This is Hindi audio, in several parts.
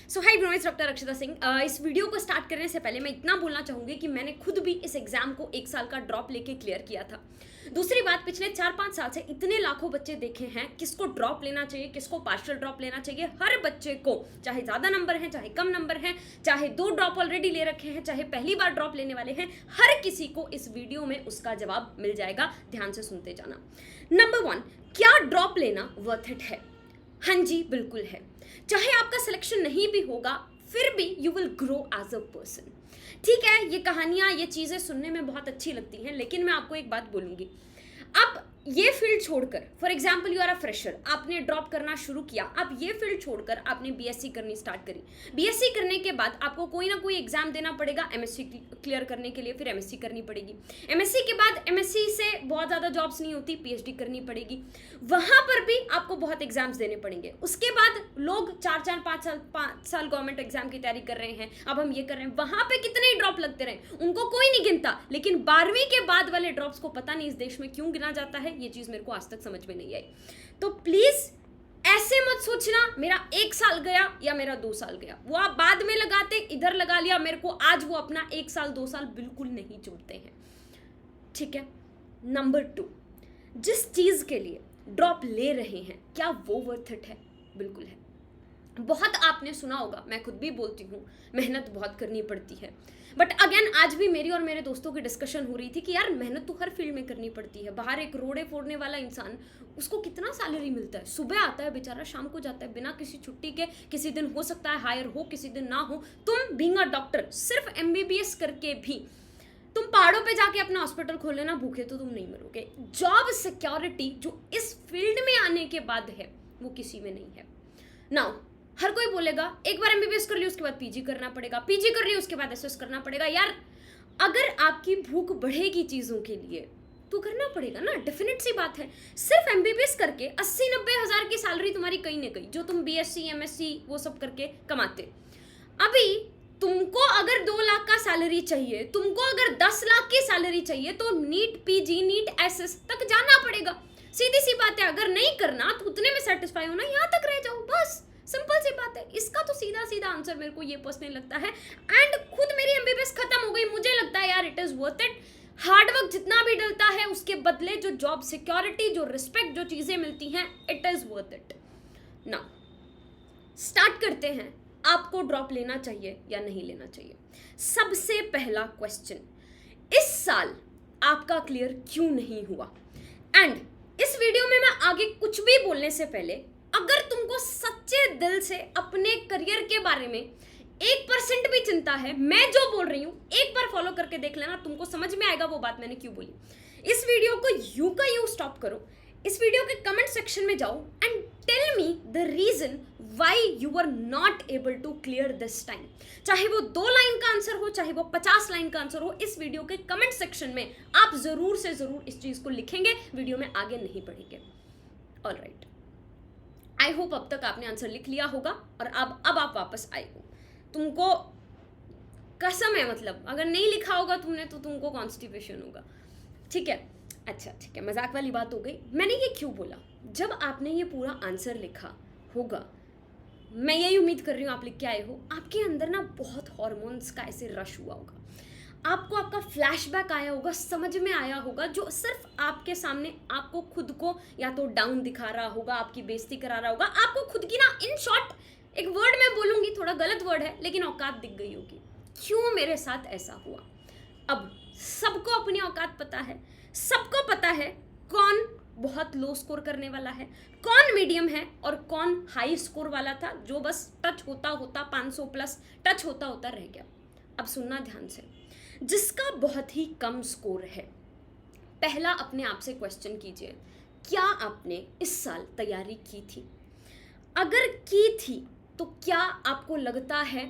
सो हाई ब्रोइस डॉक्टर अक्षता सिंह। इस वीडियो को स्टार्ट करने से पहले मैं इतना बोलना चाहूँगी कि मैंने खुद भी इस एग्जाम को 1 साल का ड्रॉप लेके क्लियर किया था। दूसरी बात, पिछले 4-5 साल से इतने लाखों बच्चे देखे हैं किसको ड्रॉप लेना चाहिए, किसको पार्शियल ड्रॉप लेना चाहिए। हर बच्चे को, चाहे ज़्यादा नंबर हैं चाहे कम नंबर हैं, चाहे 2 ड्रॉप ऑलरेडी ले रखे हैं चाहे पहली बार ड्रॉप लेने वाले हैं, हर किसी को इस वीडियो में उसका जवाब मिल जाएगा। ध्यान से सुनते जाना। नंबर 1, क्या ड्रॉप लेना वर्थ इट है? हाँ जी, बिल्कुल है। चाहे आपका सिलेक्शन नहीं भी होगा फिर भी you will grow as a person. ठीक है, ये कहानियां, ये चीज़ें सुनने में बहुत अच्छी लगती हैं, लेकिन मैं आपको एक बात बोलूँगी। आप ये फील्ड छोड़कर, for example you are a fresher, आपने ड्रॉप करना शुरू किया, आप ये फील्ड छोड़कर आपने बीएससी करनी स्टार्ट करी। बीएससी करने के बाद आपको कोई ना कोई एग्जाम देना पड़ेगा एमएससी क्लियर करने के लिए, फिर एमएससी करनी पड़ेगी। एमएससी के बाद एमएससी से बहुत ज़्यादा जॉब्स नहीं होती, पीएचडी करनी पड़ेगी, वहाँ पर भी आपको बहुत एग्जाम्स देने पड़ेंगे। उसके बाद लोग 4-5 साल गवर्नमेंट एग्जाम की तैयारी कर रहे हैं, अब हम ये कर रहे हैं, वहाँ पे कितने ही ड्रॉप लगते रहे उनको कोई नहीं गिनता। लेकिन 12वीं के बाद वाले ड्रॉप्स को पता नहीं इस देश में क्यों गिना जाता है, ये चीज़ मेरे को आज तक समझ में नहीं आई। तो प्लीज़ ऐसे मत सोचना मेरा 1 साल गया या मेरा 2 साल गया, वो आप बाद में लगाते, इधर लगा लिया, मेरे को आज वो अपना 1 साल 2 साल बिल्कुल नहीं चुभते हैं। ठीक है। नंबर 2, जिस चीज़ के लिए ड्रॉप ले रहे हैं क्या वो वर्थ इट है? बिल्कुल है। बहुत आपने सुना होगा, मैं खुद भी बोलती हूँ, मेहनत बहुत करनी पड़ती है। बट अगेन आज भी मेरी और मेरे दोस्तों की डिस्कशन हो रही थी कि यार मेहनत तो हर फील्ड में करनी पड़ती है। बाहर एक रोड़े फोड़ने वाला इंसान, उसको कितना सैलरी मिलता है? सुबह आता है बेचारा, शाम को जाता है बिना किसी छुट्टी के। किसी दिन हो सकता है हायर हो, किसी दिन ना हो। तुम बीइंग अ डॉक्टर, सिर्फ एमबीबीएस करके भी तुम पहाड़ों पे जाके अपना हॉस्पिटल खोल लेना, भूखे तो तुम नहीं मरोगे। जॉब सिक्योरिटी जो इस फील्ड में आने के बाद है वो किसी में नहीं है। नाउ हर कोई बोलेगा एक बार एमबीबीएस कर ली उसके बाद पीजी करना पड़ेगा, पीजी कर ली उसके बाद एसएस करना पड़ेगा। यार अगर आपकी भूख बढ़ेगी चीज़ों के लिए तो करना पड़ेगा ना, डेफिनेट सी बात है। सिर्फ एमबीबीएस करके 80-90 हज़ार की सैलरी तुम्हारी कहीं ना कहीं, जो तुम बीएससी एमएससी वो सब करके कमाते, अभी तुमको अगर 2 लाख का सैलरी चाहिए, तुमको अगर 10 लाख की सैलरी चाहिए तो नीट पीजी, नीट एसएस तक जाना पड़ेगा। सीधी सी बात है, अगर नहीं करना तो उतने में सेटिस्फाई होना, यहाँ तक रह जाओ, बस सिंपल सी बात है। इसका तो सीधा सीधा आंसर मेरे को ये पर्सनली लगता है। एंड खुद मेरी एमबीबीएस खत्म हो गई, मुझे लगता है यार it is worth it. Hard work जितना भी डलता है उसके बदले जो जॉब सिक्योरिटी, जो रिस्पेक्ट, जो चीजें मिलती हैं, it is worth it. Now start करते हैं, आपको ड्रॉप लेना चाहिए या नहीं लेना चाहिए। सबसे पहला क्वेश्चन, इस साल आपका क्लियर क्यों नहीं हुआ? एंड इस वीडियो में मैं आगे कुछ भी बोलने से पहले, अगर तुमको सच्चे दिल से अपने करियर के बारे में 1% भी चिंता है, मैं जो बोल रही हूं एक बार फॉलो करके देख लेना, तुमको समझ में आएगा वो बात मैंने क्यों बोली। इस वीडियो को यूं का यूं स्टॉप करो, इस वीडियो के कमेंट सेक्शन में जाओ and tell me the reason why you are not able to clear this time. चाहे वो 2 लाइन का आंसर हो, चाहे वो 50 लाइन का आंसर हो, इस वीडियो के कमेंट सेक्शन में आप जरूर से जरूर इस चीज को लिखेंगे, वीडियो में आगे नहीं पढ़ेंगे। ऑलराइट, आई होप अब तक आपने आंसर लिख लिया होगा और अब आप वापस आए हो। तुमको कसम है, मतलब अगर नहीं लिखा होगा तुमने तो तुमको कॉन्स्टिपेशन होगा। ठीक है, अच्छा ठीक है, मजाक वाली बात हो गई। मैंने ये क्यों बोला? जब आपने ये पूरा आंसर लिखा होगा, मैं यही उम्मीद कर रही हूँ आप लिख के आए हो, आपके अंदर ना बहुत हॉर्मोन्स का ऐसे रश हुआ होगा, आपको आपका फ्लैशबैक आया होगा, समझ में आया होगा, जो सिर्फ आपके सामने आपको खुद को या तो डाउन दिखा रहा होगा, आपकी बेइज्जती करा रहा होगा, आपको खुद की ना, इन शॉर्ट एक वर्ड मैं बोलूँगी, थोड़ा गलत वर्ड है लेकिन औकात दिख गई होगी। क्यों मेरे साथ ऐसा हुआ? अब सबको अपनी औकात पता है, सबको पता है कौन बहुत लो स्कोर करने वाला है, कौन मीडियम है और कौन हाई स्कोर वाला था जो बस टच होता होता 500 प्लस टच होता होता रह गया। अब सुनना ध्यान से, जिसका बहुत ही कम स्कोर है, पहला अपने आप से क्वेश्चन कीजिए, क्या आपने इस साल तैयारी की थी? अगर की थी तो क्या आपको लगता है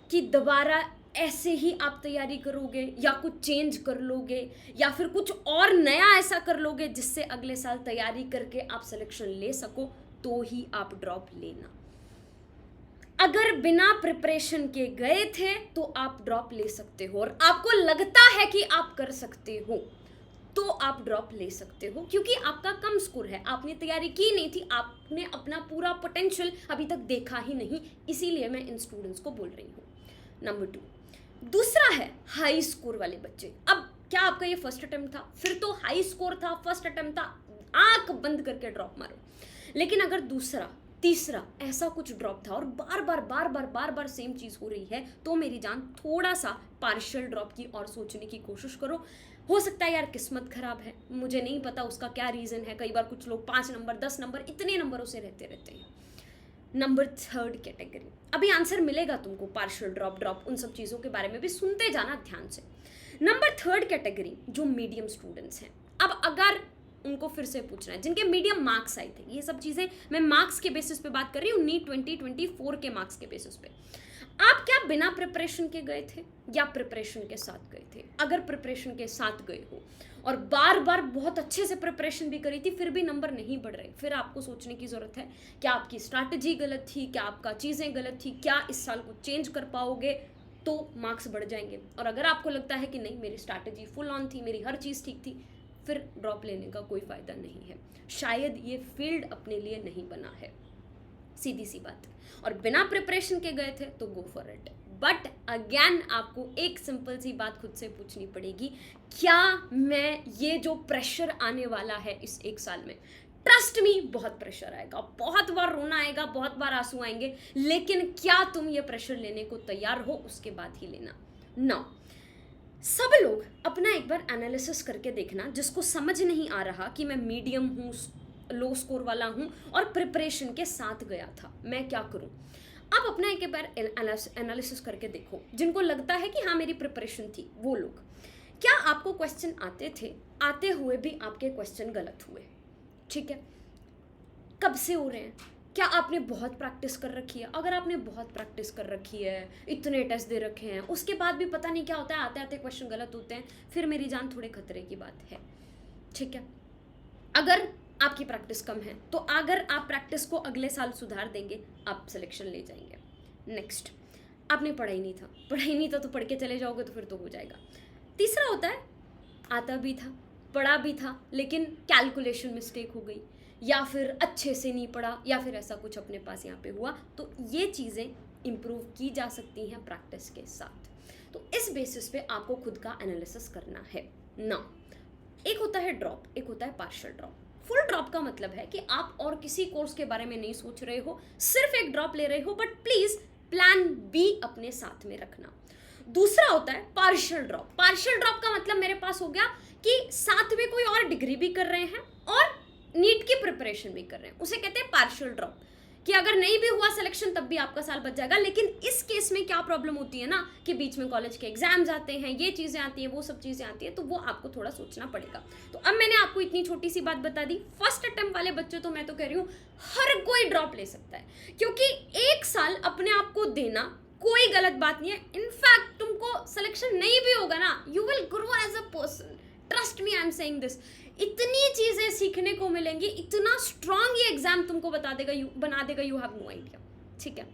कि दोबारा ऐसे ही आप तैयारी करोगे या कुछ चेंज कर लोगे या फिर कुछ और नया ऐसा कर लोगे जिससे अगले साल तैयारी करके आप सिलेक्शन ले सको? तो ही आप ड्रॉप लेना। अगर बिना प्रिपरेशन के गए थे तो आप ड्रॉप ले सकते हो और आपको लगता है कि आप कर सकते हो तो आप ड्रॉप ले सकते हो, क्योंकि आपका कम स्कोर है, आपने तैयारी की नहीं थी, आपने अपना पूरा पोटेंशियल अभी तक देखा ही नहीं, इसीलिए मैं इन स्टूडेंट्स को बोल रही हूँ। नंबर 2, दूसरा है हाई स्कोर वाले बच्चे। अब क्या आपका ये फर्स्ट अटेम्प्ट था, फिर तो हाई स्कोर था, फर्स्ट अटेम्प्ट था, आंख बंद करके ड्रॉप मारो। लेकिन अगर दूसरा तीसरा ऐसा कुछ ड्रॉप था और बार बार सेम चीज़ हो रही है, तो मेरी जान थोड़ा सा पार्शियल ड्रॉप की और सोचने की कोशिश करो। हो सकता है यार किस्मत खराब है, मुझे नहीं पता उसका क्या रीज़न है, कई बार कुछ लोग 5 नंबर 10 नंबर इतने नंबरों से रहते हैं। नंबर 3 कैटेगरी, अभी आंसर मिलेगा तुमको, पार्शियल ड्रॉप उन सब चीज़ों के बारे में भी सुनते जाना ध्यान से। नंबर 3 कैटेगरी जो मीडियम स्टूडेंट्स हैं। अब अगर उनको फिर से पूछना है जिनके मीडियम मार्क्स आए थे, ये सब चीज़ें मैं मार्क्स के बेसिस पे बात कर रही हूँ, नीट 2024 के मार्क्स के बेसिस पे। आप क्या बिना प्रिपरेशन के गए थे या प्रिपरेशन के साथ गए थे? अगर प्रिपरेशन के साथ गए हो और बार बार बहुत अच्छे से प्रिपरेशन भी करी थी फिर भी नंबर नहीं बढ़ रहे, फिर आपको सोचने की ज़रूरत है, क्या आपकी स्ट्रैटेजी गलत थी, क्या आपका चीज़ें गलत थी, क्या इस साल को चेंज कर पाओगे तो मार्क्स बढ़ जाएंगे। और अगर आपको लगता है कि नहीं मेरी स्ट्रैटेजी फुल ऑन थी, मेरी हर चीज़ ठीक थी, फिर ड्रॉप लेने का कोई फ़ायदा नहीं है, शायद ये फील्ड अपने लिए नहीं बना है, सीधी सी बात। और बिना प्रिपरेशन के गए थे तो go for it, but again आपको एक सिंपल सी बात खुद से पूछनी पड़ेगी, क्या मैं ये जो प्रेशर आने वाला है इस एक साल में, ट्रस्ट मी बहुत प्रेशर आएगा, बहुत बार रोना आएगा, बहुत बार आंसू आएंगे, लेकिन क्या तुम ये प्रेशर लेने को तैयार हो, उसके बाद ही लेना। ना सब लोग अपना एक बार एनालिसिस करके देखना, जिसको समझ नहीं आ रहा कि मैं मीडियम हूँ, लो स्कोर वाला हूँ और प्रिपरेशन के साथ गया था, मैं क्या करूँ। आप अपना एक बार एनालिसिस करके देखो, जिनको लगता है कि हाँ मेरी प्रिपरेशन थी, वो लोग, क्या आपको क्वेश्चन आते थे, आते हुए भी आपके क्वेश्चन गलत हुए? ठीक है, कब से हो रहे हैं? क्या आपने बहुत प्रैक्टिस कर रखी है? अगर आपने बहुत प्रैक्टिस कर रखी है, इतने टेस्ट दे रखे हैं, उसके बाद भी पता नहीं क्या होता है, आते आते क्वेश्चन गलत होते हैं, फिर मेरी जान थोड़े खतरे की बात है। ठीक है, अगर आपकी प्रैक्टिस कम है तो अगर आप प्रैक्टिस को अगले साल सुधार देंगे, आप सिलेक्शन ले जाएंगे। नेक्स्ट, आपने पढ़ा ही नहीं था तो पढ़ के चले जाओगे तो फिर तो हो जाएगा। तीसरा होता है आता भी था, पढ़ा भी था, लेकिन कैलकुलेशन मिस्टेक हो गई, या फिर अच्छे से नहीं पढ़ा, या फिर ऐसा कुछ अपने पास यहाँ पे हुआ, तो ये चीज़ें इम्प्रूव की जा सकती हैं प्रैक्टिस के साथ। तो इस बेसिस पे आपको खुद का एनालिसिस करना है ना। एक होता है ड्रॉप, एक होता है पार्शियल ड्रॉप। फुल ड्रॉप का मतलब है कि आप और किसी कोर्स के बारे में नहीं सोच रहे हो, सिर्फ एक ड्रॉप ले रहे हो, बट प्लीज प्लान बी अपने साथ में रखना। दूसरा होता है पार्शियल ड्रॉप। पार्शियल ड्रॉप का मतलब मेरे पास हो गया कि साथ में कोई और डिग्री भी कर रहे हैं और नीट की प्रिपरेशन भी कर रहे हैं, उसे कहते हैं पार्शियल ड्रॉप, कि अगर नहीं भी हुआ सिलेक्शन तब भी आपका साल बच जाएगा। लेकिन इस केस में क्या प्रॉब्लम होती है ना, कि बीच में कॉलेज के एग्जाम्स आते हैं, ये चीज़ें आती हैं, वो सब चीज़ें आती हैं, तो वो आपको थोड़ा सोचना पड़ेगा। तो अब मैंने आपको इतनी छोटी सी बात बता दी। फर्स्ट अटेम्प्ट वाले बच्चे तो मैं तो कह रही हूँ हर कोई ड्रॉप ले सकता है, क्योंकि एक साल अपने आप को देना कोई गलत बात नहीं है। इनफैक्ट तुमको सिलेक्शन नहीं भी होगा ना, you will grow as a person, trust me, I am saying this. इतनी चीज़ें सीखने को मिलेंगी, इतना स्ट्रांग ये एग्जाम तुमको बना देगा, यू हैव नो आइडिया। ठीक है,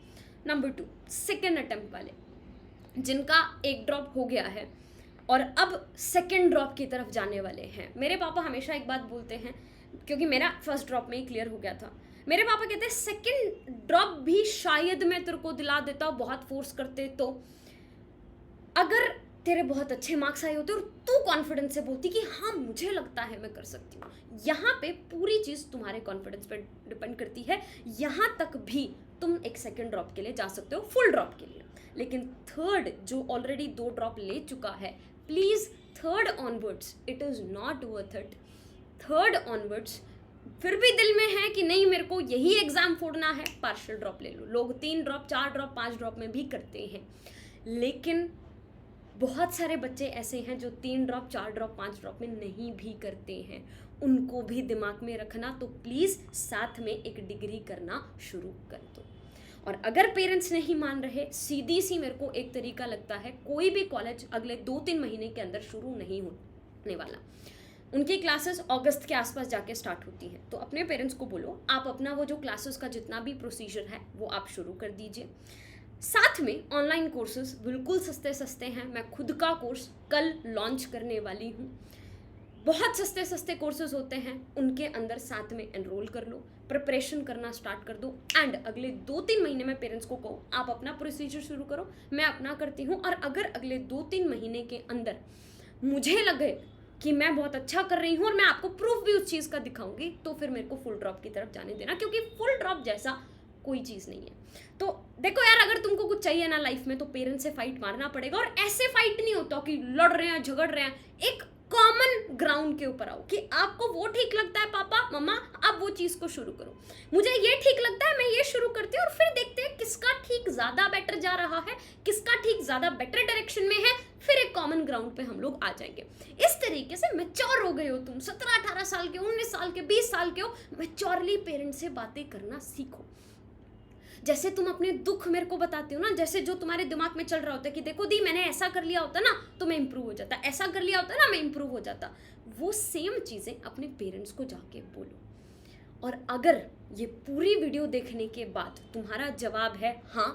नंबर 2 सेकेंड अटेम्प्ट वाले, जिनका एक ड्रॉप हो गया है और अब सेकेंड ड्रॉप की तरफ जाने वाले हैं। मेरे पापा हमेशा एक बात बोलते हैं, क्योंकि मेरा फर्स्ट ड्रॉप में ही क्लियर हो गया था, मेरे पापा कहते हैं सेकेंड ड्रॉप भी शायद मैं तेरे को दिला देता, बहुत फोर्स करते तो, अगर तेरे बहुत अच्छे मार्क्स आए होते और तू कॉन्फिडेंस से बोलती कि हाँ मुझे लगता है मैं कर सकती हूँ। यहाँ पे पूरी चीज़ तुम्हारे कॉन्फिडेंस पे डिपेंड करती है। यहाँ तक भी तुम एक सेकंड ड्रॉप के लिए जा सकते हो, फुल ड्रॉप के लिए। लेकिन थर्ड जो ऑलरेडी 2 ड्रॉप ले चुका है, please third onwards it is not worth it. Third onwards फिर भी दिल में है कि नहीं मेरे को यही एग्ज़ाम फोड़ना है, पार्शियल ड्रॉप ले लो। लोग 3 ड्रॉप 4 ड्रॉप 5 ड्रॉप में भी करते हैं, लेकिन बहुत सारे बच्चे ऐसे हैं जो 3 ड्रॉप 4 ड्रॉप 5 ड्रॉप में नहीं भी करते हैं, उनको भी दिमाग में रखना। तो प्लीज़ साथ में एक डिग्री करना शुरू कर दो। और अगर पेरेंट्स नहीं मान रहे, सीधी सी मेरे को एक तरीका लगता है, कोई भी कॉलेज अगले 2-3 महीने के अंदर शुरू नहीं होने वाला, उनकी क्लासेस अगस्त के आसपास जाके स्टार्ट होती हैं। तो अपने पेरेंट्स को बोलो आप अपना वो जो क्लासेस का जितना भी प्रोसीजर है वो आप शुरू कर दीजिए। साथ में ऑनलाइन कोर्सेज बिल्कुल सस्ते हैं, मैं खुद का कोर्स कल लॉन्च करने वाली हूँ, बहुत सस्ते सस्ते कोर्सेज होते हैं, उनके अंदर साथ में एनरोल कर लो, प्रिपरेशन करना स्टार्ट कर दो एंड अगले 2-3 महीने में पेरेंट्स को कहो आप अपना प्रोसीजर शुरू करो, मैं अपना करती हूँ। और अगर अगले 2-3 महीने के अंदर मुझे लगे कि मैं बहुत अच्छा कर रही हूँ और मैं आपको प्रूफ भी उस चीज़ का दिखाऊंगी, तो फिर मेरे को फुल ड्रॉप की तरफ जाने देना, क्योंकि फुल ड्रॉप जैसा कोई चीज़ नहीं है। तो देखो यार, अगर तुमको कुछ चाहिए ना लाइफ में तो पेरेंट्स से फाइट मारना पड़ेगा। और ऐसे फाइट नहीं होता कि लड़ रहे हैं झगड़ रहे हैं, एक कॉमन ग्राउंड के ऊपर आओ कि आपको वो ठीक लगता है पापा मम्मा, आप वो चीज़ को शुरू करो, मुझे ये ठीक लगता है मैं ये शुरू करती हूँ, और फिर देखते हैं किसका ठीक ज़्यादा बेटर जा रहा है, किसका ठीक ज़्यादा बेटर डायरेक्शन में है, फिर एक कॉमन ग्राउंड पे हम लोग आ जाएंगे। इस तरीके से मैच्योर हो गए हो तुम, 17-18 साल के, 19 साल के, 20 साल के हो, मैच्योरली पेरेंट्स से बातें करना सीखो। जैसे तुम अपने दुख मेरे को बताते हो ना, जैसे जो तुम्हारे दिमाग में चल रहा होता है कि देखो दी मैंने ऐसा कर लिया होता ना तो मैं इंप्रूव हो जाता, ऐसा कर लिया होता ना मैं इंप्रूव हो जाता, वो सेम चीज़ें अपने पेरेंट्स को जाके बोलो। और अगर ये पूरी वीडियो देखने के बाद तुम्हारा जवाब है हाँ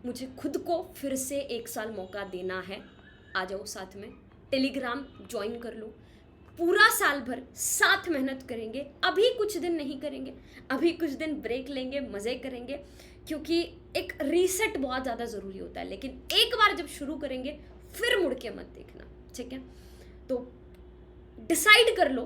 मुझे खुद को फिर से 1 साल मौका देना है, आ जाओ साथ में, टेलीग्राम ज्वाइन कर लो, पूरा साल भर साथ मेहनत करेंगे। अभी कुछ दिन नहीं करेंगे, अभी कुछ दिन ब्रेक लेंगे, मज़े करेंगे, क्योंकि एक रीसेट बहुत ज़्यादा ज़रूरी होता है। लेकिन एक बार जब शुरू करेंगे फिर मुड़ के मत देखना, ठीक है? तो डिसाइड कर लो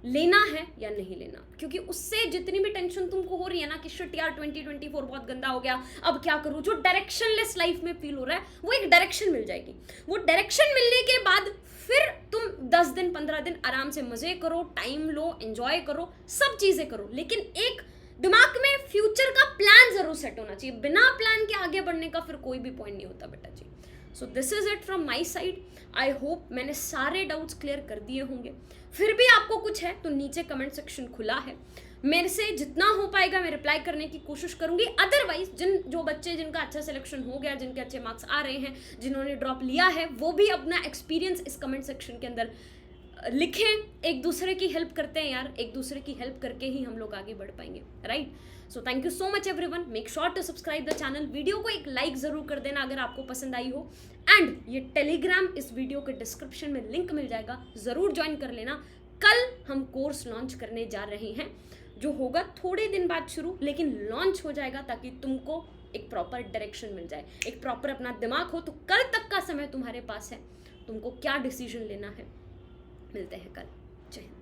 लेना है या नहीं लेना, क्योंकि उससे जितनी भी टेंशन तुमको हो रही है ना कि शिट यार 2024 बहुत गंदा हो गया, अब क्या करूँ, जो डायरेक्शनलेस लाइफ में फील हो रहा है वो एक डायरेक्शन मिल जाएगी। वो डायरेक्शन मिलने के बाद फिर तुम 10 दिन 15 दिन आराम से मज़े करो, टाइम लो, एंजॉय करो, सब चीज़ें करो, लेकिन एक दिमाग में फ्यूचर का प्लान जरूर सेट होना चाहिए। बिना प्लान के आगे बढ़ने का फिर कोई भी पॉइंट नहीं होता बेटा जी। So this is it from my side. I hope मैंने सारे डाउट्स क्लियर कर दिए होंगे। फिर भी आपको कुछ है तो नीचे कमेंट सेक्शन खुला है, मेरे से जितना हो पाएगा मैं रिप्लाई करने की कोशिश करूंगी। अदरवाइज जो बच्चे जिनका अच्छा सिलेक्शन हो गया, जिनके अच्छे मार्क्स आ रहे हैं, जिन्होंने ड्रॉप लिया है, वो भी अपना एक्सपीरियंस इस कमेंट सेक्शन के अंदर लिखें। एक दूसरे की हेल्प करते हैं यार, एक दूसरे की हेल्प करके ही हम लोग आगे बढ़ पाएंगे, right? So thank you so much everyone, make sure to subscribe the channel, video को एक लाइक ज़रूर कर देना अगर आपको पसंद आई हो, एंड ये टेलीग्राम इस वीडियो के डिस्क्रिप्शन में लिंक मिल जाएगा, ज़रूर ज्वाइन कर लेना। कल हम कोर्स लॉन्च करने जा रहे हैं, जो होगा थोड़े दिन बाद शुरू, लेकिन लॉन्च हो जाएगा ताकि तुमको एक प्रॉपर डायरेक्शन मिल जाए, एक प्रॉपर अपना दिमाग हो। तो कल तक का समय तुम्हारे पास है, तुमको क्या डिसीजन लेना है। मिलते हैं कल, जय हिंद।